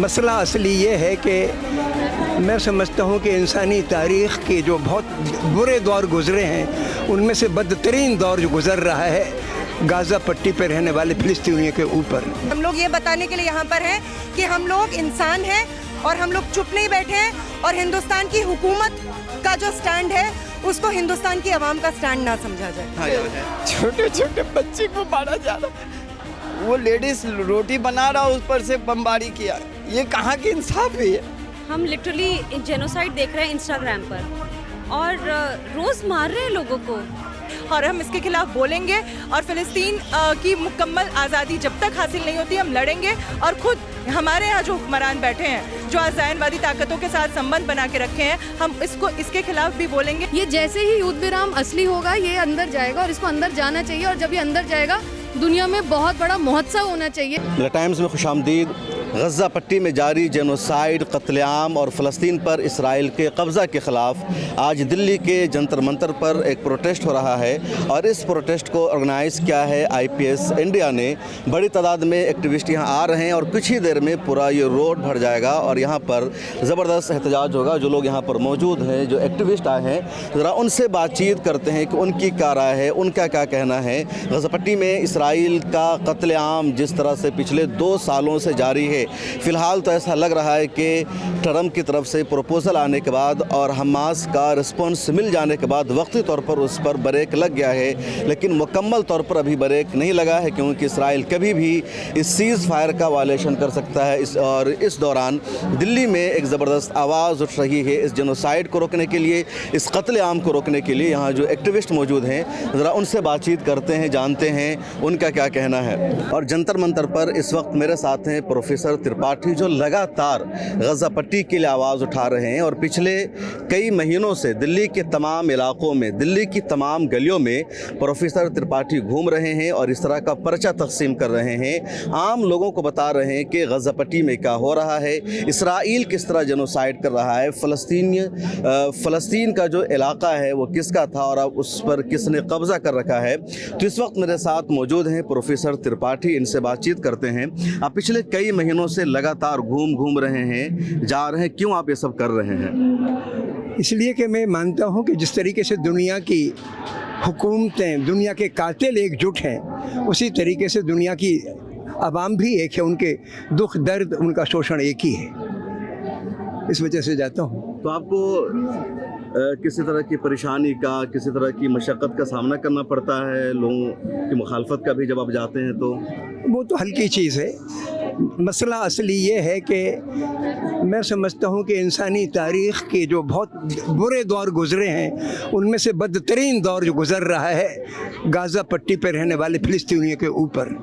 मसला असली ये है कि मैं समझता हूँ कि इंसानी तारीख़ के जो बहुत बुरे दौर गुज़रे हैं उनमें से बदतरीन दौर जो गुज़र रहा है गाज़ा पट्टी पर रहने वाले फ़िलिस्तीनियों के ऊपर। हम लोग ये बताने के लिए यहाँ पर हैं कि हम लोग इंसान हैं और हम लोग चुप नहीं बैठे हैं और हिंदुस्तान की हुकूमत का जो स्टैंड है उसको हिंदुस्तान की आवाम का स्टैंड ना समझा जाए। छोटे छोटे बच्चे को मारा जा रहा, वो लेडीज रोटी बना रहा उस पर से बमबारी किया, ये कहाँ की इंसाफ है? हम लिटरली जेनोसाइड देख रहे हैं इंस्टाग्राम पर और रोज़ मार रहे हैं लोगों को और हम इसके खिलाफ बोलेंगे और फ़िलिस्तीन की मुकम्मल आज़ादी जब तक हासिल नहीं होती हम लड़ेंगे। और खुद हमारे यहाँ जो हुक्मरान बैठे हैं जो आज़ायनवादी ताकतों के साथ संबंध बना के रखे हैं हम इसके खिलाफ भी बोलेंगे। ये जैसे ही युद्ध विराम असली होगा ये अंदर जाएगा और इसको अंदर जाना चाहिए और जब ये अंदर जाएगा दुनिया में बहुत बड़ा महोत्सव होना चाहिए। द टाइम्स में खुशामदीद। गज़ा पट्टी में जारी जेनोसाइड, कत्लेआम और फ़लस्तीन पर इसराइल के कब्ज़ा के ख़िलाफ़ आज दिल्ली के जंतर मंतर पर एक प्रोटेस्ट हो रहा है और इस प्रोटेस्ट को ऑर्गेनाइज़ किया है IPS इंडिया ने। बड़ी तादाद में एक्टिविस्ट यहाँ आ रहे हैं और कुछ ही देर में पूरा ये रोड भर जाएगा और यहाँ पर ज़बरदस्त एहतजाज होगा। जो लोग यहाँ पर मौजूद हैं, जो एक्टिविस्ट आए हैं, ज़रा उनसे बातचीत करते हैं कि उनकी क्या राय है, उनका क्या कहना है। गज़ा पट्टी में इसराइल का कत्लेआम जिस तरह से पिछले 2 सालों से जारी है, फ़िलहाल तो ऐसा लग रहा है कि ट्रंप की तरफ से प्रपोज़ल आने के बाद और हमास का रिस्पॉन्स मिल जाने के बाद वक्ती तौर पर उस पर ब्रेक लग गया है, लेकिन मुकम्मल तौर पर अभी ब्रेक नहीं लगा है क्योंकि इसराइल कभी भी इस सीज़ फायर का वायलेशन कर सकता है। और इस दौरान दिल्ली में एक ज़बरदस्त आवाज़ उठ रही है इस जेनोसाइड को रोकने के लिए, इस कत्लेआम को रोकने के लिए। यहाँ जो एक्टिविस्ट मौजूद हैं ज़रा उनसे बातचीत करते हैं, जानते हैं उनका क्या कहना है। और जंतर मंतर पर इस वक्त मेरे साथ हैं प्रोफेसर त्रिपाठी जो लगातार गज़ा पट्टी के लिए आवाज़ उठा रहे हैं और पिछले कई महीनों से दिल्ली के तमाम इलाकों में, दिल्ली की तमाम गलियों में प्रोफेसर त्रिपाठी घूम रहे हैं और इस तरह का पर्चा तकसीम कर रहे हैं। आम लोगों को बता रहे हैं कि गज़ा पट्टी में क्या हो रहा है, इसराइल किस तरह जेनोसाइड कर रहा है, फ़लस्तीन का जो इलाका है वो किसका था और अब उस पर किसने कब्ज़ा कर रखा है। तो इस वक्त मेरे साथ मौजूद हैं प्रोफेसर त्रिपाठी, इनसे बातचीत करते हैं। आप पिछले कई महीनों से लगातार घूम रहे हैं, जा रहे हैं, क्यों आप ये सब कर रहे हैं? इसलिए कि मैं मानता हूँ कि जिस तरीके से दुनिया की हुकूमतें, दुनिया के कातिल एकजुट हैं, उसी तरीके से दुनिया की आवाम भी एक है, उनके दुख दर्द, उनका शोषण एक ही है। इस वजह से जाता हूँ। तो आपको किसी तरह की परेशानी का, किसी तरह की मशक्क़त का सामना करना पड़ता है, लोगों की मुखालफत का भी जब आप जाते हैं तो? वो तो हल्की चीज़ है। मसला असली ये है कि मैं समझता हूँ कि इंसानी तारीख़ के जो बहुत बुरे दौर गुज़रे हैं उनमें से बदतरीन दौर जो गुज़र रहा है गाज़ा पट्टी पर रहने वाले फ़िलिस्तीनियों के ऊपर,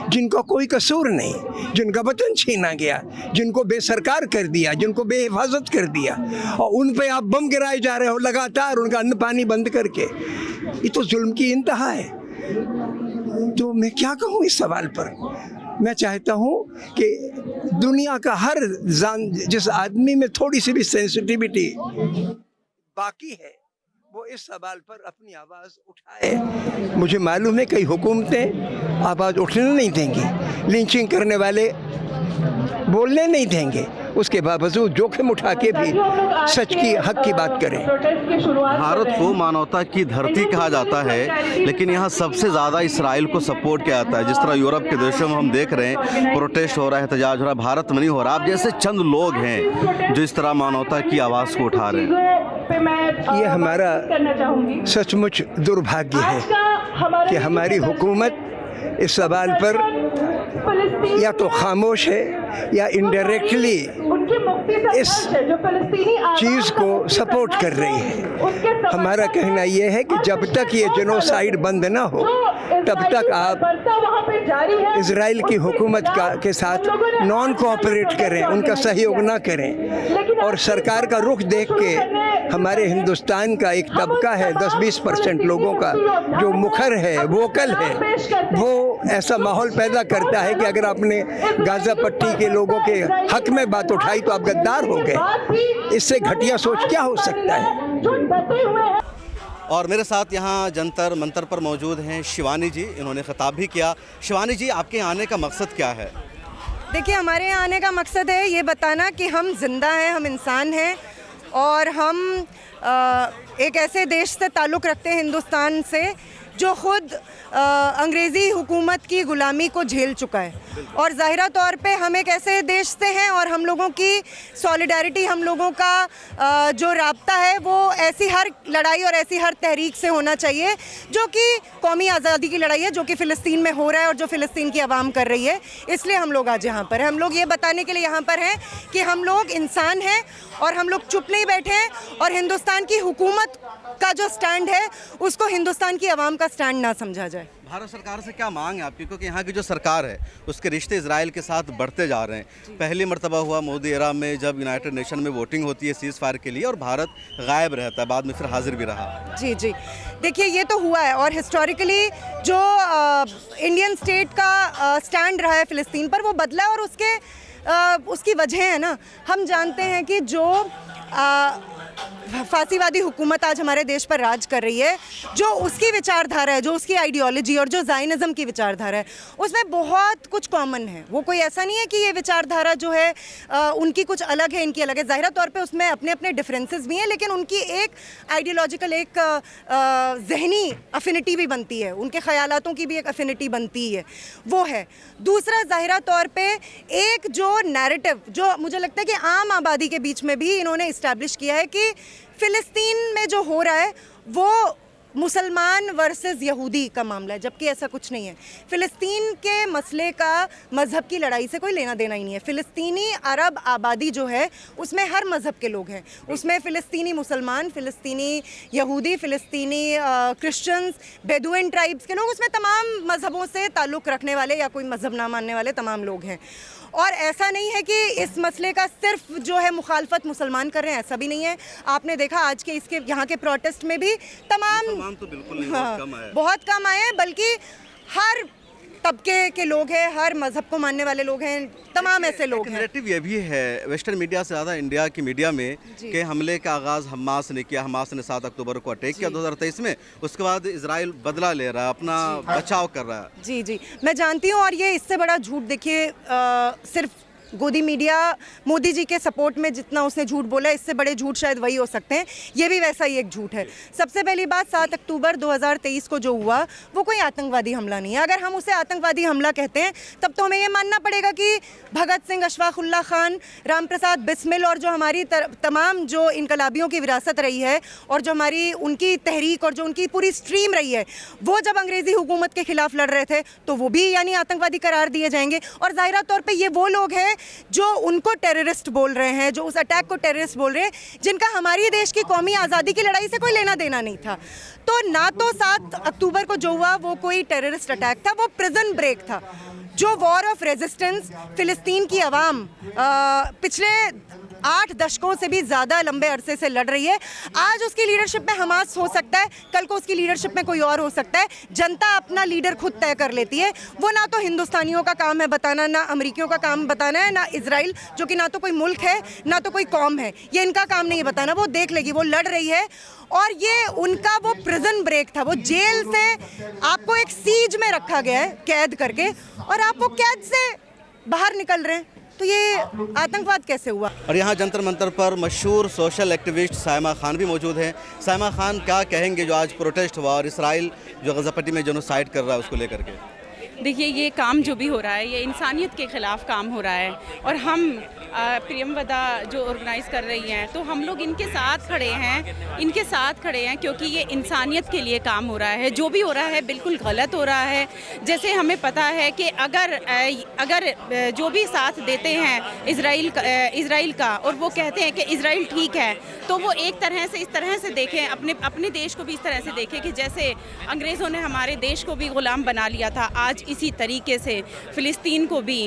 जिनका कोई कसूर नहीं, जिनका वतन छीना गया, जिनको बेसरकार कर दिया, जिनको बेहिफाजत कर दिया और उन पे आप बम गिराए जा रहे हो लगातार, उनका अन्न पानी बंद करके। ये तो जुल्म की इंतहा है। तो मैं क्या कहूँ इस सवाल पर? मैं चाहता हूँ कि दुनिया का हर जिस आदमी में थोड़ी सी भी सेंसिटिविटी बाकी है वो इस सवाल पर अपनी आवाज़ उठाए। मुझे मालूम है कई हुकूमतें आवाज़ उठने नहीं देंगी, लिंचिंग करने वाले बोलने नहीं देंगे, उसके बावजूद जोखिम उठा के भी सच की, हक की बात करें। भारत को मानवता की धरती कहा जाता है, लेकिन यहाँ सबसे ज़्यादा इसराइल को सपोर्ट किया जाता है। जिस तरह यूरोप के देशों में हम देख रहे हैं प्रोटेस्ट हो रहा है, एहतजाज हो रहा है, भारत में नहीं हो रहा। आप जैसे चंद लोग हैं जो इस तरह मानवता की आवाज़ को उठा रहे हैं। ये हमारा सचमुच दुर्भाग्य है कि हमारी हुकूमत इस सवाल पर या तो खामोश है या इनडायरेक्टली इस चीज़ को सपोर्ट कर रही है। हमारा कहना यह है कि जब तक ये जेनोसाइड बंद ना हो तब तक आप इजराइल की हुकूमत के साथ नॉन कोऑपरेट करें, उनका सहयोग ना करें। और सरकार का रुख देख के हमारे हिंदुस्तान का एक तबका है 10-20% लोगों का जो मुखर है, वोकल है, वो ऐसा माहौल पैदा करता है कि अगर आपने गाज़ा पट्टी के लोगों के हक में बात उठाई तो आप गद्दार हो गए। इससे घटिया सोच क्या हो सकता है? और मेरे साथ यहाँ जंतर मंतर पर मौजूद हैं शिवानी जी, इन्होंने खिताब भी किया। शिवानी जी, आपके आने का मकसद क्या है? देखिए, हमारे यहाँ आने का मकसद है ये बताना कि हम जिंदा हैं, हम इंसान हैं और हम एक ऐसे देश से ताल्लुक़ रखते हैं, हिंदुस्तान से, जो ख़ुद अंग्रेज़ी हुकूमत की ग़ुलामी को झेल चुका है। और ज़ाहिरा तौर पे हम एक ऐसे देश से हैं और हम लोगों की सॉलिडारिटी, हम लोगों का जो राब्ता है वो ऐसी हर लड़ाई और ऐसी हर तहरीक से होना चाहिए जो कि कौमी आज़ादी की लड़ाई है, जो कि फ़िलिस्तीन में हो रहा है और जो फ़िलिस्तीन की आवाम कर रही है। इसलिए हम लोग आज यहाँ पर हैं। हम लोग ये बताने के लिए यहाँ पर हैं कि हम लोग इंसान हैं और हम लोग चुप नहीं बैठे हैं और हिंदुस्तान की हुकूमत का जो स्टैंड है उसको हिंदुस्तान की आवाम का स्टैंड ना समझा जाए। भारत सरकार से क्या मांग है आपकी, क्योंकि यहाँ की जो सरकार है उसके रिश्ते इजराइल के साथ बढ़ते जा रहे हैं। पहली मर्तबा हुआ मोदी एरा में जब यूनाइटेड नेशन में वोटिंग होती है सीज़ फायर के लिए और भारत गायब रहता है, बाद में फिर हाजिर भी रहा। जी जी, देखिए ये तो हुआ है और हिस्टोरिकली जो इंडियन स्टेट का स्टैंड रहा है फ़िलिस्तीन पर वो बदला है और उसकी वजह है ना, हम जानते हैं कि जो फासीवादी हुकूमत आज हमारे देश पर राज कर रही है, जो उसकी विचारधारा है, जो उसकी आइडियोलॉजी और जो ज़ायनिज़म की विचारधारा है, उसमें बहुत कुछ कॉमन है। वो कोई ऐसा नहीं है कि ये विचारधारा जो है उनकी कुछ अलग है, इनकी अलग है। ज़ाहिरा तौर पे उसमें अपने अपने डिफरेंसेस भी हैं, लेकिन उनकी एक आइडियोलॉजिकल, एक जहनी अफिनिटी भी बनती है, उनके ख़यालातों की भी एक अफिनिटी बनती है, वो है। दूसरा, ज़ाहिरा तौर पे एक जो नैरेटिव जो मुझे लगता है कि आम आबादी के बीच में भी इन्होंने इस्टेब्लिश किया है कि फ़िलिस्तीन में जो हो रहा है वो मुसलमान वर्सेस यहूदी का मामला है, जबकि ऐसा कुछ नहीं है। फ़िलिस्तीन के मसले का मज़हब की लड़ाई से कोई लेना देना ही नहीं है। फ़िलिस्तीनी अरब आबादी जो है उसमें हर मज़हब के लोग हैं, उसमें फ़िलिस्तीनी मुसलमान, फ़िलिस्तीनी यहूदी, फ़िलिस्तीनी क्रिश्चियंस, बेदुइन ट्राइब्स के लोग, उसमें तमाम मज़हबों से ताल्लुक़ रखने वाले या कोई मज़हब ना मानने वाले तमाम लोग हैं। और ऐसा नहीं है कि इस मसले का सिर्फ जो है मुखालफत मुसलमान कर रहे हैं, ऐसा भी नहीं है। आपने देखा आज के इसके यहाँ के प्रोटेस्ट में भी तमाम तो बिल्कुल नहीं, बहुत कम आए हैं, बल्कि हर तबके के लोग हैं, हर मज़हब को मानने वाले लोग हैं, तमाम ऐसे लोग हैं। नैरेटिव ये भी है वेस्टर्न मीडिया से ज़्यादा इंडिया की मीडिया में कि हमले का आगाज़ हमास ने किया, हमास ने 7 अक्टूबर को अटैक किया 2023 में, उसके बाद इजराइल बदला ले रहा है, अपना बचाव कर रहा है। जी जी, मैं जानती हूँ और ये इससे बड़ा झूठ देखिए सिर्फ गोदी मीडिया मोदी जी के सपोर्ट में जितना उसने झूठ बोला, इससे बड़े झूठ शायद वही हो सकते हैं। ये भी वैसा ही एक झूठ है। सबसे पहली बात, 7 अक्टूबर 2023 को जो हुआ वो कोई आतंकवादी हमला नहीं है। अगर हम उसे आतंकवादी हमला कहते हैं तब तो हमें ये मानना पड़ेगा कि भगत सिंह, अशफाकुल्ला खान, राम प्रसाद बिस्मिल और जो हमारी तमाम जो इनकलाबियों की विरासत रही है और जो हमारी उनकी तहरीक और जो उनकी पूरी स्ट्रीम रही है, वो जब अंग्रेज़ी हुकूमत के ख़िलाफ़ लड़ रहे थे तो वो भी यानी आतंकवादी करार दिए जाएंगे। और ज़ाहिरा तौर पर ये वो लोग हैं जो उनको टेररिस्ट बोल रहे हैं, जो उस अटैक को टेररिस्ट बोल रहे हैं, जिनका हमारी देश की कौमी आज़ादी की लड़ाई से कोई लेना देना नहीं था। तो ना तो 7 अक्टूबर को जो हुआ वो कोई टेररिस्ट अटैक था, वो प्रिजन ब्रेक था। जो वॉर ऑफ रेजिस्टेंस फ़िलिस्तीन की आवाम पिछले 8 दशकों से भी ज़्यादा लंबे अरसे से लड़ रही है, आज उसकी लीडरशिप में हमास हो सकता है, कल को उसकी लीडरशिप में कोई और हो सकता है। जनता अपना लीडर खुद तय कर लेती है। वो ना तो हिंदुस्तानियों का काम है बताना, ना अमरीकियों का काम बताना है, ना इजराइल जो कि ना तो कोई मुल्क है ना तो कोई कौम है, ये इनका काम नहीं बताना। वो देख लेगी, वो लड़ रही है और ये उनका वो प्रिजन ब्रेक था। वो जेल से आपको एक सीज में रखा गया है कैद करके और आप वो कैद से बाहर निकल रहे हैं, तो ये आतंकवाद कैसे हुआ। और यहाँ जंतर मंतर पर मशहूर सोशल एक्टिविस्ट साइमा खान भी मौजूद हैं। साइमा खान, क्या कहेंगे जो आज प्रोटेस्ट हुआ और इसराइल जो गज़ा पट्टी में जेनोसाइड कर रहा है उसको लेकर के? देखिए, ये काम जो भी हो रहा है ये इंसानियत के ख़िलाफ़ काम हो रहा है और हम प्रियम वदा जो ऑर्गेनाइज़ कर रही हैं तो हम लोग इनके साथ खड़े हैं क्योंकि ये इंसानियत के लिए काम हो रहा है। जो भी हो रहा है बिल्कुल गलत हो रहा है। जैसे हमें पता है कि अगर जो भी साथ देते हैं इजराइल का और वो कहते हैं कि इजराइल ठीक है, तो वो एक तरह से इस तरह से देखें, अपने देश को भी इस तरह से देखें कि जैसे अंग्रेज़ों ने हमारे देश को भी ग़ुलाम बना लिया था, आज इसी तरीके से फ़िलिस्तीन को भी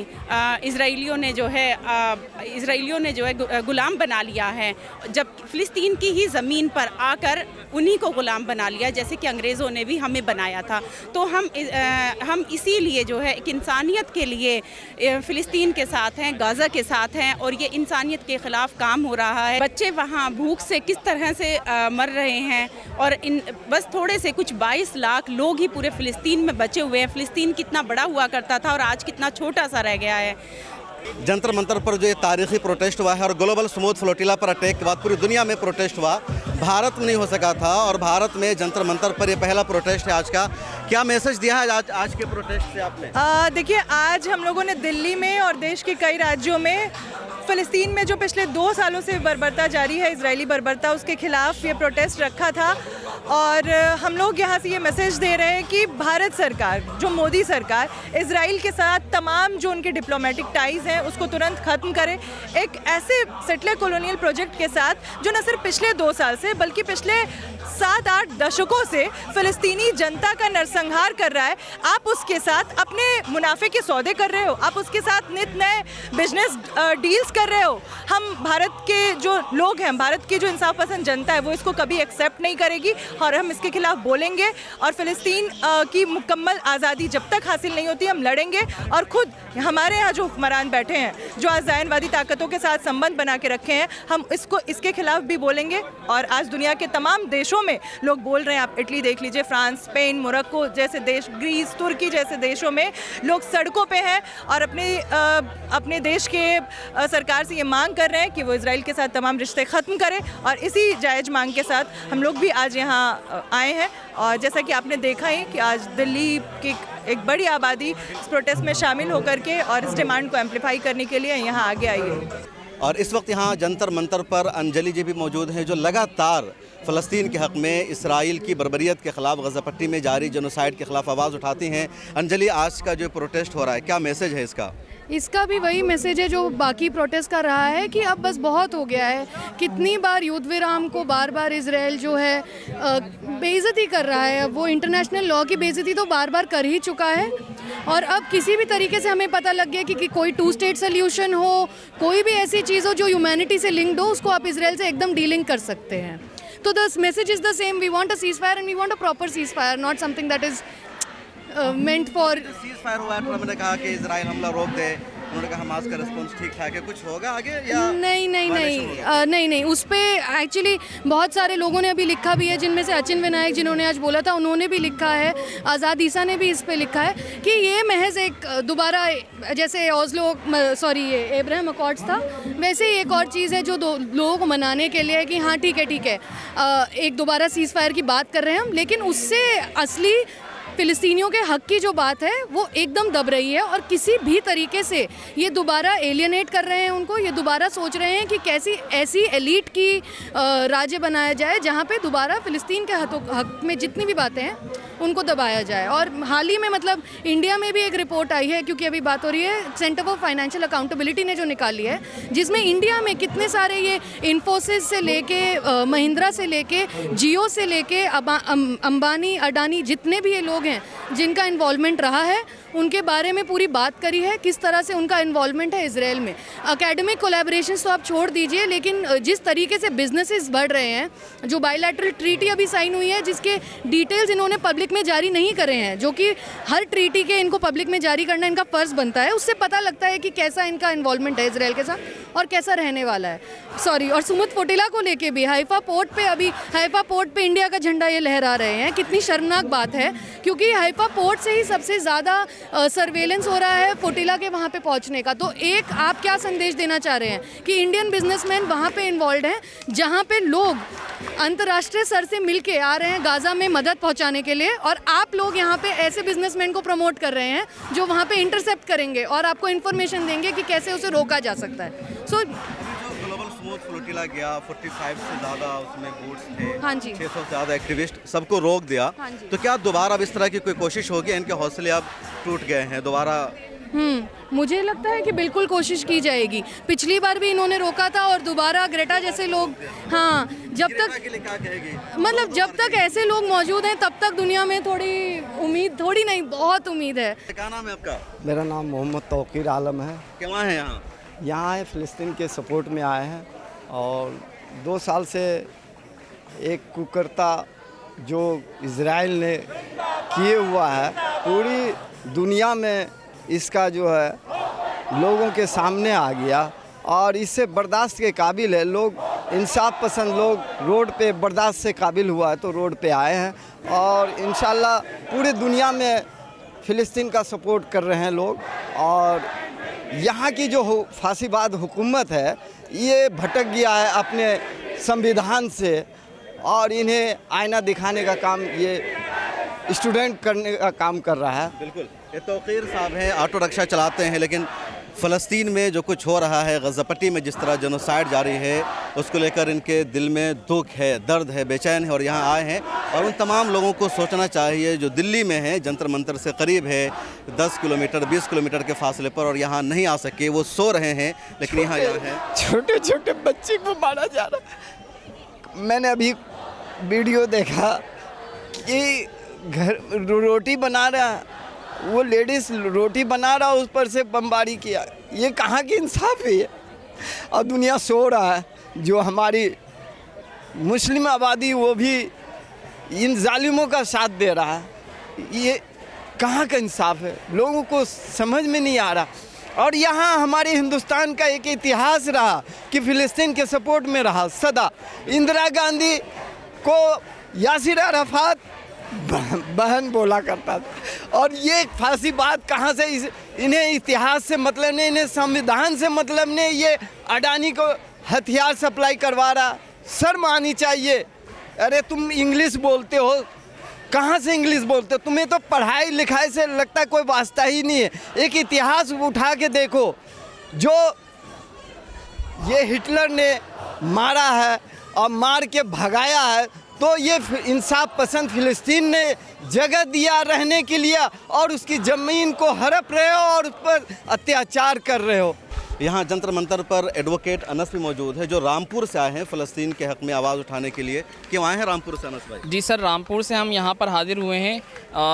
इजराइलियों ने जो है ग़ुलाम बना लिया है। जब फ़िलिस्तीन की ही ज़मीन पर आकर उन्हीं को ग़ुलाम बना लिया, जैसे कि अंग्रेज़ों ने भी हमें बनाया था। तो हम इसीलिए जो है एक इंसानियत के लिए फ़िलिस्तीन के साथ हैं, गाज़ा के साथ हैं और ये इंसानियत के ख़िलाफ़ काम हो रहा है। बच्चे वहाँ भूख से किस तरह से मर रहे हैं और बस थोड़े से कुछ 22 लाख लोग ही पूरे फ़िलिस्तीन में बचे हुए हैं। फ़िलिस्तीन कितना बड़ा हुआ करता था और आज कितना छोटा सा रह गया है। जंतर मंतर पर जो ये तारीखी प्रोटेस्ट हुआ है और ग्लोबल स्मूथ फ्लोटिला पर अटैक के बाद पूरी दुनिया में प्रोटेस्ट हुआ, भारत में नहीं हो सका था और भारत में जंतर मंतर पर ये पहला प्रोटेस्ट है आज का। क्या मैसेज दिया है आज के प्रोटेस्ट से आपने? देखिए, आज हम लोगों ने दिल्ली में और देश के कई राज्यों में फ़लस्तीन में जो पिछले 2 सालों से बर्बरता जारी है, इजरायली बर्बरता, उसके खिलाफ ये प्रोटेस्ट रखा था। और हम लोग यहाँ से ये मैसेज दे रहे हैं कि भारत सरकार, जो मोदी सरकार, इजराइल के साथ तमाम जो उनके डिप्लोमेटिक टाइज़ हैं उसको तुरंत ख़त्म करे। एक ऐसे सेटलर कॉलोनियल प्रोजेक्ट के साथ जो न सिर्फ पिछले 2 साल से बल्कि पिछले 7-8 दशकों से फ़लस्तीनी जनता का नरसंहार कर रहा है, आप उसके साथ अपने मुनाफे के सौदे कर रहे हो, आप उसके साथ नित नए बिजनेस डील्स कर रहे हो। हम भारत के जो लोग हैं, भारत की जो इंसाफ पसंद जनता है, वो इसको कभी एक्सेप्ट नहीं करेगी और हम इसके खिलाफ बोलेंगे। और फ़लस्तीन की मुकम्मल आज़ादी जब तक हासिल नहीं होती, हम लड़ेंगे। और ख़ुद हमारे यहाँ जो हुक्मरान बैठे हैं, जो आज़ायनवादी ताकतों के साथ संबंध बना के रखे हैं, हम इसके खिलाफ भी बोलेंगे। और आज दुनिया के तमाम देशों में लोग बोल रहे हैं। आप इटली देख लीजिए, फ्रांस, स्पेन, मोरक्को जैसे देश, ग्रीस, तुर्की जैसे देशों में लोग सड़कों पे हैं और अपने देश के सरकार से ये मांग कर रहे हैं कि वो इजराइल के साथ तमाम रिश्ते ख़त्म करें। और इसी जायज़ मांग के साथ हम लोग भी आज यहाँ आए हैं। और जैसा कि आपने देखा ही कि आज दिल्ली की एक बड़ी आबादी इस प्रोटेस्ट में शामिल होकर के और इस डिमांड को एम्पलीफाई करने के लिए यहाँ आगे आई है। और इस वक्त यहाँ जंतर मंतर पर अंजलि जी भी मौजूद हैं, जो लगातार फ़लस्तीन के हक़ में, इसराइल की बर्बरियत के ख़िलाफ़, गज़ा पट्टी में जारी जेनोसाइड के ख़िलाफ़ आवाज़ उठाती हैं। अंजलि, आज का जो प्रोटेस्ट हो रहा है, क्या मैसेज है इसका? इसका भी वही मैसेज है जो बाकी प्रोटेस्ट का रहा है कि अब बस बहुत हो गया है। कितनी बार युद्ध विराम को बार बार इजराइल जो है बेइज्जती कर रहा है। वो इंटरनेशनल लॉ की बेइज्जती तो बार बार कर ही चुका है। और अब किसी भी तरीके से हमें पता लग गया कि कोई 2 स्टेट सोल्यूशन हो, कोई भी ऐसी चीज़ हो जो ह्यूमैनिटी से लिंक्ड हो, उसको आप इजराइल से एकदम डीलिंग कर सकते हैं। तो the message is the same, we want a cease fire and we want a proper cease fire, not something that is meant for. Cease fire हुआ है, ट्रम्प ने कहा कि इजराइल हमला रोक दे, उन्होंने कहा हमास का रिस्पॉन्स ठीक ठाक है, कुछ होगा आगे या नहीं, उस पर एक्चुअली बहुत सारे लोगों ने अभी लिखा भी है, जिनमें से अचिन विनायक जिन्होंने आज बोला था, उन्होंने भी लिखा है, आज़ाद ईसा ने भी इस पे लिखा है कि ये महज एक दोबारा, जैसे ये एब्राहम अकॉर्ड्स था, वैसे ही एक और चीज़ है जो लोगों को मनाने के लिए है कि हाँ ठीक है, एक दोबारा सीज़ फायर की बात कर रहे हैं हम, लेकिन उससे असली फ़िलिस्तीनियों के हक़ की जो बात है वो एकदम दब रही है। और किसी भी तरीके से ये दोबारा एलियनेट कर रहे हैं उनको, ये दोबारा सोच रहे हैं कि कैसी ऐसी एलीट की राज्य बनाया जाए जहाँ पे दोबारा फ़िलिस्तीन के हक़ में जितनी भी बातें हैं उनको दबाया जाए। और हाल ही में मतलब इंडिया में भी एक रिपोर्ट आई है, क्योंकि अभी बात हो रही है, सेंटर फॉर फाइनेंशियल अकाउंटेबिलिटी ने जो निकाली है, जिसमें इंडिया में कितने सारे ये इन्फोसिस से लेके महिंद्रा से लेके जियो से लेके अंबानी, अडानी, जितने भी ये लोग हैं जिनका इन्वॉल्वमेंट रहा है, उनके बारे में पूरी बात करी है, किस तरह से उनका इन्वॉल्वमेंट है इजराइल में। एकेडमिक कोलैबोरेशंस तो आप छोड़ दीजिए, लेकिन जिस तरीके से बिजनेसेस बढ़ रहे हैं, जो बायलैटरल ट्रीटी अभी साइन हुई है जिसके डिटेल्स इन्होंने पब्लिक में जारी नहीं करे हैं, जो कि हर ट्रीटी के इनको पब्लिक में जारी करना इनका फ़र्ज़ बनता है, उससे पता लगता है कि कैसा इनका इन्वॉल्वमेंट है इजराइल के साथ और कैसा रहने वाला है। और सुमुद फोटिला को लेके भी हाइफा पोर्ट पे इंडिया का झंडा ये लहरा रहे हैं। कितनी शर्मनाक बात है, क्योंकि हाइफा पोर्ट से ही सबसे ज़्यादा सर्वेलेंस हो रहा है फोटिला के वहाँ पे पहुँचने का। तो एक आप क्या संदेश देना चाह रहे हैं कि इंडियन बिजनेसमैन वहाँ पे इन्वॉल्व हैं, जहाँ पे लोग अंतर्राष्ट्रीय स्तर से मिल के आ रहे हैं गाज़ा में मदद पहुँचाने के लिए, और आप लोग यहाँ पे ऐसे बिजनेसमैन को प्रमोट कर रहे हैं जो वहाँ पे इंटरसेप्ट करेंगे और आपको इन्फॉर्मेशन देंगे कि कैसे उसे रोका जा सकता है। ग्लोबल स्मूथ फ्लोटिला गया, 45 से ज़्यादा उसमें बोट्स थे, हाँ जी, 600 से ज़्यादा एक्टिविस्ट, सबको रोक दिया। हाँ जी। तो क्या दोबारा अब इस तरह की कोई कोशिश होगी? इनके हौसले अब टूट गए हैं दोबारा? मुझे लगता है कि बिल्कुल कोशिश की जाएगी। पिछली बार भी इन्होंने रोका था और दोबारा ग्रेटा जैसे लोग, हाँ, जब तक ऐसे लोग मौजूद हैं तब तक दुनिया में थोड़ी नहीं बहुत उम्मीद है। क्या नाम है आपका? मेरा नाम मोहम्मद तौकीर आलम है। क्या है यहाँ? यहाँ है फ़लस्तीन के सपोर्ट में आए हैं, और 2 साल से एक कुकर्ता जो इजराइल ने किए हुआ है, पूरी दुनिया में इसका जो है लोगों के सामने आ गया, और इससे बर्दाश्त के काबिल है। लोग इंसाफ पसंद लोग रोड पे बर्दाश्त से काबिल हुआ है तो रोड पे आए हैं, और इंशाल्लाह पूरी दुनिया में फ़लस्तीन का सपोर्ट कर रहे हैं लोग। और यहाँ की जो फासीबाद हुकूमत है ये भटक गया है अपने संविधान से, और इन्हें आईना दिखाने का काम ये स्टूडेंट करने का काम कर रहा है। बिल्कुल, ये तौकीर साहब हैं, ऑटो रिक्शा चलाते हैं, लेकिन फ़लस्तीन में जो कुछ हो रहा है, गज़ा पट्टी में जिस तरह जेनोसाइड जारी है, उसको लेकर इनके दिल में दुख है, दर्द है, बेचैन है और यहाँ आए हैं। और उन तमाम लोगों को सोचना चाहिए जो दिल्ली में है, जंतर मंतर से करीब है 10 किलोमीटर 20 किलोमीटर के फासले पर, और यहाँ नहीं आ सके, वो सो रहे हैं, लेकिन यहाँ है छोटे छोटे बच्चे को मारा जा रहा। मैंने अभी वीडियो देखा कि घर रोटी बना रहा, वो लेडीज़ रोटी बना रहा, उस पर से बमबारी किया। ये कहाँ की इंसाफ है ये? और दुनिया सो रहा है। जो हमारी मुस्लिम आबादी वो भी इन जालिमों का साथ दे रहा है। ये कहाँ का इंसाफ है? लोगों को समझ में नहीं आ रहा। और यहाँ हमारे हिंदुस्तान का एक इतिहास रहा कि फ़िलिस्तीन के सपोर्ट में रहा सदा। इंदिरा गांधी को यासिर अराफात बहन बोला करता था। और ये फांसी बात कहाँ से? इन्हें इतिहास से मतलब नहीं, इन्हें संविधान से मतलब नहीं। ये अडानी को हथियार सप्लाई करवा रहा, शर्म आनी चाहिए। अरे तुम इंग्लिश बोलते हो, कहाँ से इंग्लिश बोलते हो? तुम्हें तो पढ़ाई लिखाई से लगता है कोई वास्ता ही नहीं है। एक इतिहास उठा के देखो, जो ये हिटलर ने मारा है और मार के भगाया है, तो ये इंसाफ पसंद फ़िलिस्तीन ने जगह दिया रहने के लिए, और उसकी ज़मीन को हड़प रहे हो और उस पर अत्याचार कर रहे हो। यहाँ जंतर मंतर पर एडवोकेट अनस भी मौजूद है, जो रामपुर से आए हैं फ़लस्तीन के हक़ में आवाज़ उठाने के लिए। क्यों आए हैं रामपुर से अनस भाई? जी सर, रामपुर से हम यहाँ पर हाजिर हुए हैं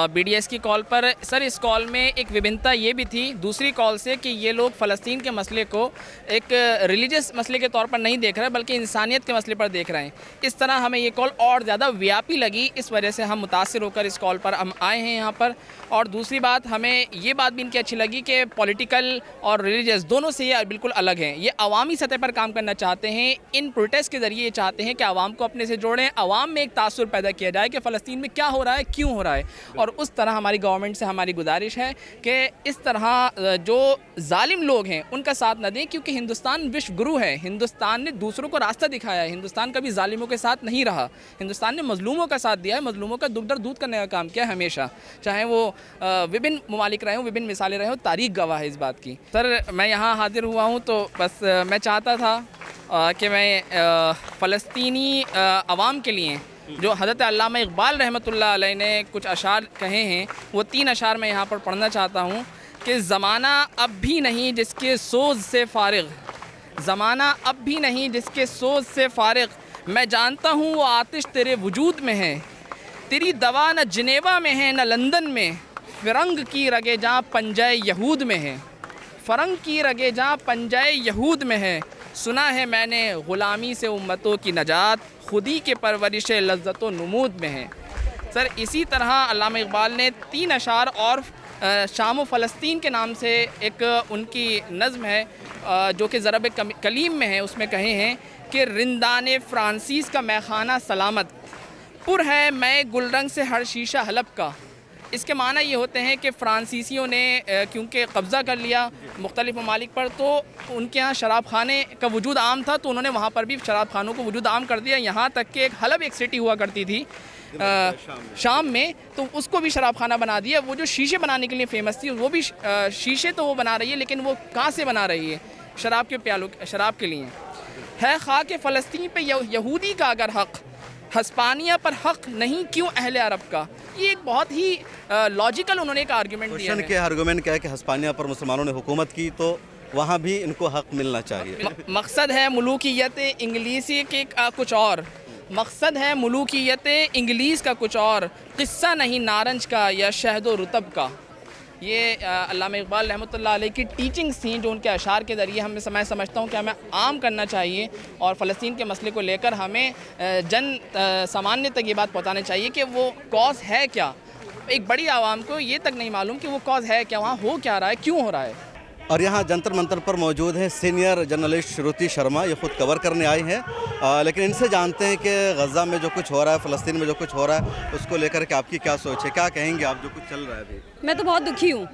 BDS की कॉल पर। सर, इस कॉल में एक विभिन्नता ये भी थी दूसरी कॉल से कि ये लोग फ़लस्तीन के मसले को एक रिलीजियस मसले के तौर पर नहीं देख रहे, बल्कि इंसानियत के मसले पर देख रहे हैं। इस तरह हमें ये कॉल और ज़्यादा व्यापी लगी, इस वजह से हम मुतासिर होकर इस कॉल पर हम आए हैं यहाँ पर। और दूसरी बात, हमें ये बात भी इनकी अच्छी लगी कि पॉलिटिकल और रिलीजियस दोनों से ये बिल्कुल अलग हैं। ये अवामी सतह पर काम करना चाहते हैं। इन प्रोटेस्ट के ज़रिए ये चाहते हैं कि आवाम को अपने से जोड़ें, आवाम में एक तासुर पैदा किया जाए कि फ़लस्तीन में क्या हो रहा है, क्यों हो रहा है। और उस तरह हमारी गवर्नमेंट से हमारी गुजारिश है कि इस तरह जो जालिम लोग हैं उनका साथ न दें, क्योंकि हिंदुस्तान विश्व गुरु है। हिंदुस्तान ने दूसरों को रास्ता दिखाया है। हिंदुस्तान कभी जालिमों के साथ नहीं रहा। हिंदुस्तान ने मजलूमों का साथ दिया है, मजलूमों का दुख दर्द दूर करने का काम किया है हमेशा, चाहे वो विभिन्न ममालिक रहे हों, विभिन्न मिसालें रहे हों। तारीख गवाह है इस बात की। सर, मैं यहाँ हाजिर हुआ हूँ तो बस मैं चाहता था कि मैं फ़लस्तीनी अवाम के लिए जो हज़रत अल्लामा इक़बाल रहमतुल्लाह अलैह ने कुछ अशार कहे हैं, वो 3 अशार मैं यहाँ पर पढ़ना चाहता हूँ कि ज़माना अब भी नहीं जिसके सोज़ से फ़ारिग़, ज़माना अब भी नहीं जिसके सोज़ से फ़ारिग़, मैं जानता हूँ वो आतिश तेरे वजूद में है, तेरी दवा न जिनेवा में है न लंदन में, फ़िरंग की रगे जहाँ पंजाए यहूद में है, फ़रंग की रगे जहाँ पंजाए यहूद में है, सुना है मैंने ग़ुलामी से उम्मतों की नजात, खुदी के परवरिश लज्जत व नमूद में है। सर, इसी तरह अल्लामा इक़बाल ने 3 अशार और शाम व फ़लस्तीन के नाम से एक उनकी नज़्म है जो कि ज़रब कलीम में है। उसमें कहे हैं कि रिंदाने फ़्रांसीस का मैखाना सलामत, पुर है मैं गुलरंग से हर शीशा हलब का। इसके माना ये होते हैं कि फ़्रांसीसियों ने क्योंकि कब्ज़ा कर लिया मुख्तलिफ़ ममालिक पर, तो उनके यहाँ शराब खाने का वजूद आम था, तो उन्होंने वहाँ पर भी शराब खानों को वजूद आम कर दिया। यहाँ तक कि एक हलब एक सिटी हुआ करती थी शाम में, तो उसको भी शराब खाना बना दिया। वो जो शीशे बनाने के लिए फ़ेमस थी, वो भी शीशे तो वो बना रही है, लेकिन वो कहाँ से बना रही है? शराब के प्यालों, शराब के लिए। है खाक फ़लस्तीन पे यहूदी का अगर हक़, हस्पानिया पर हक़ नहीं क्यों अहले अरब का। ये एक बहुत ही लॉजिकल उन्होंने एक आर्गूमेंट दिया है। के आर्गूमेंट क्या है कि हस्पानिया पर मुसलमानों ने हुकूमत की, तो वहाँ भी इनको हक़ मिलना चाहिए। मकसद है मुलूकियत इंग्लिसी के कुछ और, मकसद है मुलूकियत इंग्लिस का कुछ और, क़िस्सा नहीं नारंज का या शहद व रुतब का। ये अल्लामा इक़बाल रहमतुल्लाह अलैह की टीचिंग्स थी, जो उनके अशार के ज़रिए हमें समझता हूँ कि हमें आम करना चाहिए और फ़लस्तीन के मसले को लेकर हमें सामान्य तक ये बात पहुँचानी चाहिए कि वो कॉज है क्या। एक बड़ी आवाम को ये तक नहीं मालूम कि वो कॉज है क्या, वहाँ हो क्या रहा है, क्यों हो रहा है। और यहाँ जंतर मंतर पर मौजूद है सीनियर जर्नलिस्ट श्रुति शर्मा, ये ख़ुद कवर करने आई हैं, लेकिन इनसे जानते हैं कि गज़ा में जो कुछ हो रहा है, फ़लस्तीन में जो कुछ हो रहा है, उसको लेकर के आपकी क्या सोच है, क्या कहेंगे आप जो कुछ चल रहा है अभी? मैं तो बहुत दुखी हूँ,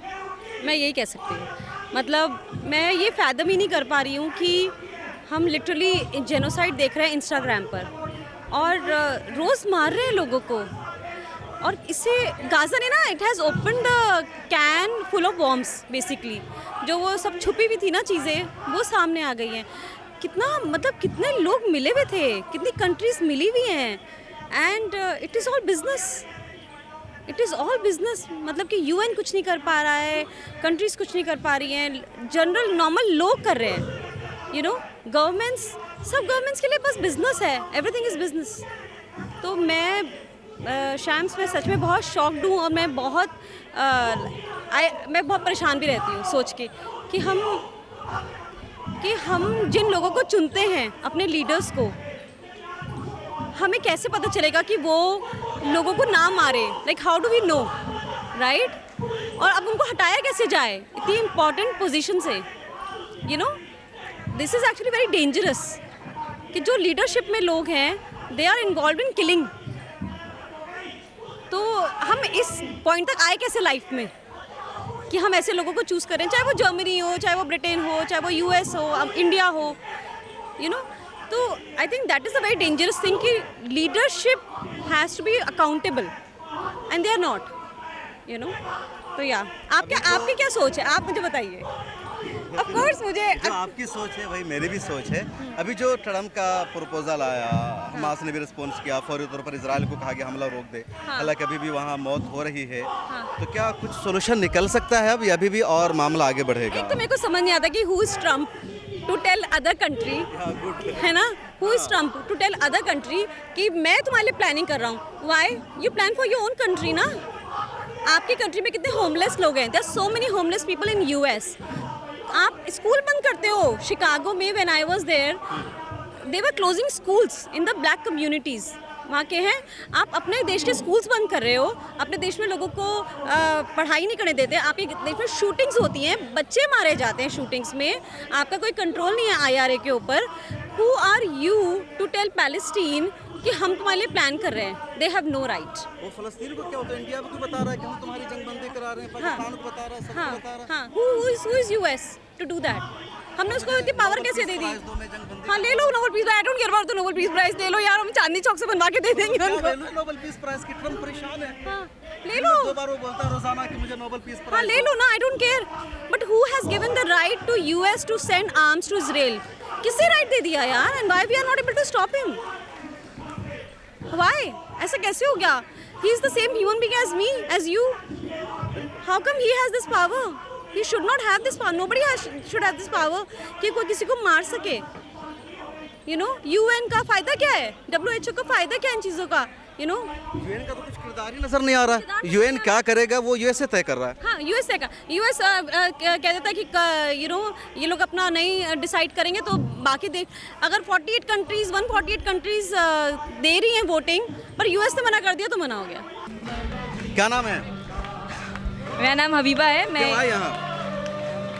मैं यही कह सकती हूँ। मतलब मैं ये फैदम ही नहीं कर पा रही हूँ कि हम लिटरली जेनोसाइड देख रहे हैं इंस्टाग्राम पर और रोज़ मार रहे हैं लोगों को। और इससे गाज़ा ने ना it has opened can full of bombs basically, जो वो सब छुपी हुई थी ना चीज़ें वो सामने आ गई हैं। कितना मतलब कितने लोग मिले हुए थे, कितनी कंट्रीज़ मिली हुई हैं, and it is all business, it is all business. मतलब कि यूएन कुछ नहीं कर पा रहा है, कंट्रीज़ कुछ नहीं कर पा रही हैं, जनरल नॉर्मल लोग कर रहे हैं, यू नो। गवर्नमेंट्स, सब गवर्नमेंट्स के लिए बस बिजनेस है, एवरीथिंग इज़ बिजनेस। तो मैं शैम्स में सच में बहुत शॉक्ड हूँ और मैं बहुत परेशान भी रहती हूँ सोच के कि हम जिन लोगों को चुनते हैं अपने लीडर्स को, हमें कैसे पता चलेगा कि वो लोगों को ना मारे, like how do we know, right? और अब उनको हटाया कैसे जाए इतनी इम्पॉर्टेंट पोजीशन से, you know. This is actually very dangerous कि जो लीडरशिप में लोग हैं they are involve in killing. तो हम इस पॉइंट तक आए कैसे लाइफ में कि हम ऐसे लोगों को चूज़ करें, चाहे वो जर्मनी हो, चाहे वो ब्रिटेन हो, चाहे वो यूएस हो, इंडिया हो, यू नो। तो I think that is a very dangerous thing कि leadership has to be accountable and they are not, you know. तो या आपकी क्या सोच है, आप मुझे बताइए। ऑफ कोर्स मुझे जो आपकी सोच है वही मेरी भी सोच है। अभी जो ट्रम्प का प्रपोजल आया, हमास ने भी रिस्पॉन्स किया, फौरी तौर पर इजराइल को कहा कि हमला रोक दे, हालांकि अभी भी वहाँ मौत हो रही है। तो क्या कुछ सोल्यूशन निकल सकता है अब, या अभी भी और मामला आगे बढ़ेगा? एक तो मेरे को समझ नहीं आता कि who is Trump to tell other country, है ना, who is Trump to tell other country कि मैं तुम्हारे लिए प्लानिंग कर रहा हूँ। Why you plan for your own country ना। आपकी कंट्री में कितने होमलेस लोग हैं, there are so many homeless people in US. आप स्कूल बंद करते हो। शिकागो में when I was there they were closing schools in the black communities, वहाँ के हैं। आप अपने देश के स्कूल्स बंद कर रहे हो, अपने देश में लोगों को पढ़ाई नहीं करने देते। आपके देश में शूटिंग्स होती हैं, बच्चे मारे जाते हैं शूटिंग्स में, आपका कोई कंट्रोल नहीं है आईआरए के ऊपर। Who are you to tell Palestine कि हम तुम्हारे लिए प्लान कर रहे हैं? They have no right. वो फ़लस्तीन को क्या होता है, इंडिया को बता रहा है कि हम तुम्हारी जंग बंदी करा रहे हैं, पाकिस्तान को बता रहा है, सबको बता रहा है। हाँ, who is us to do that? हमने उसको इतनी पावर कैसे दे दी? हाँ, ले लो Nobel peace, I don't care about the Nobel peace prize, ले लो यार, हम चांदनी चौक से बनवा के दे देंगे उनको। नोबेल पीस प्राइज की ट्रम्प परेशान है। हाँ, ले लो। 2 बार वो बोलता है रोजाना कि मुझे नोबेल पीस प्राइज। हाँ, ले लो ना, I don't care. But who has given the right to US to send arms to Israel? किसने राइट दे दिया यार? And why we are not able to stop him? Why? ऐसा कैसे हो गया? He is the same human being as me, as you. How come he has this power? He should not have this power. Nobody should have this power कि कोई किसी को मार सके। You know, UN का फ़ायदा क्या है? WHO का फ़ायदा क्या है इन चीज़ों का? You know, यूएन का तो कुछ किरदार ही नजर नहीं आ रहा। यूएन क्या करेगा वो यूएसए तय कर रहा है। हाँ, यूएसए का यूएस कह देता है कि यू नो ये लोग अपना नहीं डिसाइड करेंगे तो बाकी देख, अगर 148 कंट्रीज दे रही हैं वोटिंग, पर यूएस ने मना कर दिया तो मना हो गया। क्या नाम है? मेरा नाम हबीबा है। मैं यहाँ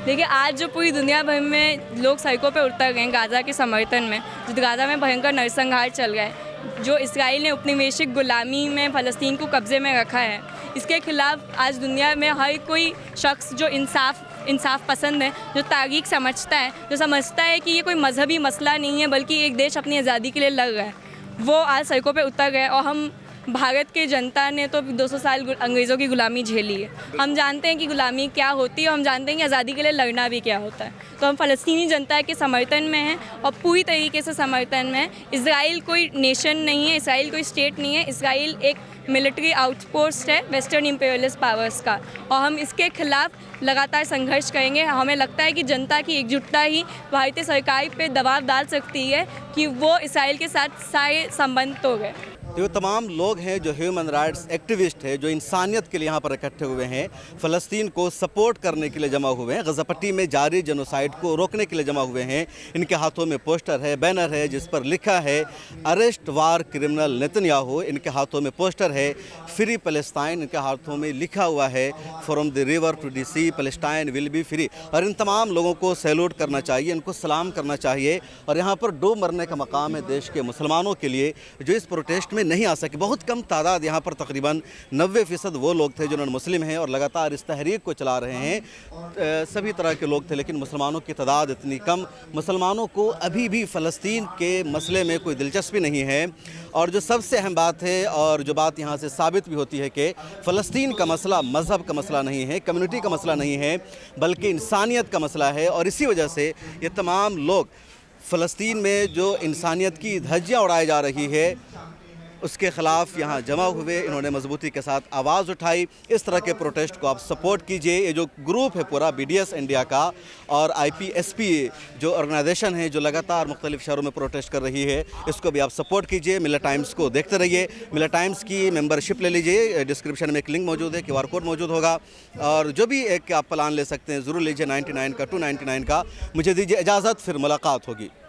देखिए, आज जो पूरी दुनिया भर में लोग सड़कों पर उतर गए गाज़ा के समर्थन में, जो गाज़ा में भयंकर नरसंहार चल रहा है, जो इसराइल ने उपनिवेशिक गुलामी में फ़लस्तीन को कब्ज़े में रखा है, इसके खिलाफ आज दुनिया में हर कोई शख्स जो इंसाफ पसंद है, जो तारीख समझता है, जो समझता है कि ये कोई मजहबी मसला नहीं है बल्कि एक देश अपनी आज़ादी के लिए लड़ रहा है, वो आज सड़कों पे उतर गए। और हम भारत की जनता ने तो 200 साल अंग्रेज़ों की गुलामी झेली है। हम जानते हैं कि गुलामी क्या होती है, हम जानते हैं कि आज़ादी के लिए लड़ना भी क्या होता है। तो हम फ़लस्तीनी जनता के समर्थन में हैं और पूरी तरीके से समर्थन में हैं। इसराइल कोई नेशन नहीं है, इसराइल कोई स्टेट नहीं है, इसराइल एक मिलिट्री आउटपोस्ट है वेस्टर्न इंपीरियलिस्ट पावर्स का, और हम इसके खिलाफ लगातार संघर्ष करेंगे। हमें लगता है कि जनता की एकजुटता ही भारतीय सरकार पे दबाव डाल सकती है कि वो इसराइल के साथ सारे संबंध तोड़ गए। ये तमाम लोग हैं जो ह्यूमन राइट्स एक्टिविस्ट हैं, जो इंसानियत के लिए यहाँ पर इकट्ठे हुए हैं, फ़लस्तीन को सपोर्ट करने के लिए जमा हुए हैं, गज़ा पट्टी में जारी जेनोसाइड को रोकने के लिए जमा हुए हैं। इनके हाथों में पोस्टर है, बैनर है जिस पर लिखा है अरेस्ट वार क्रिमिनल नेतन्याहू। इनके हाथों में पोस्टर है फ्री पैलेस्टाइन, इनके हाथों में लिखा हुआ है from the river to the sea Palestine will be free. और इन तमाम लोगों को सैल्यूट करना चाहिए, इनको सलाम करना चाहिए। और यहाँ पर डूब मरने का मकाम है देश के मुसलमानों के लिए जो इस प्रोटेस्ट में नहीं आ सके। बहुत कम तादाद यहाँ पर तकरीबन 90% वो लोग थे जिन्होंने मुस्लिम हैं और लगातार इस तहरीक को चला रहे हैं। सभी तरह के लोग थे, लेकिन मुसलमानों की तादाद इतनी कम। मुसलमानों को अभी भी फ़लस्तीन के मसले में कोई दिलचस्पी नहीं है। और जो सबसे अहम बात है और जो बात यहाँ से साबित भी होती है कि फ़लस्तीन का मसला मज़हब का मसला नहीं है, कम्युनिटी का मसला नहीं है, बल्कि इंसानियत का मसला है। और इसी वजह से ये तमाम लोग फ़लस्तीन में जो इंसानियत की धज्जियाँ उड़ाई जा रही है उसके ख़िलाफ़ यहाँ जमा हुए, इन्होंने मजबूती के साथ आवाज़ उठाई। इस तरह के प्रोटेस्ट को आप सपोर्ट कीजिए। ये जो ग्रुप है पूरा BDS इंडिया का और IPSP जो ऑर्गेनाइजेशन है जो लगातार मुख्तलिफ शहरों में प्रोटेस्ट कर रही है, इसको भी आप सपोर्ट कीजिए। मिलर टाइम्स को देखते रहिए। मिलर टाइम्स की मेंबरशिप ले लीजिए, डिस्क्रिप्शन में एक लिंक मौजूद है, QR कोड मौजूद होगा। और जो भी एक आप प्लान ले सकते हैं ज़रूर लीजिए, 99 का 299 का। मुझे दीजिए इजाज़त, फिर मुलाकात होगी।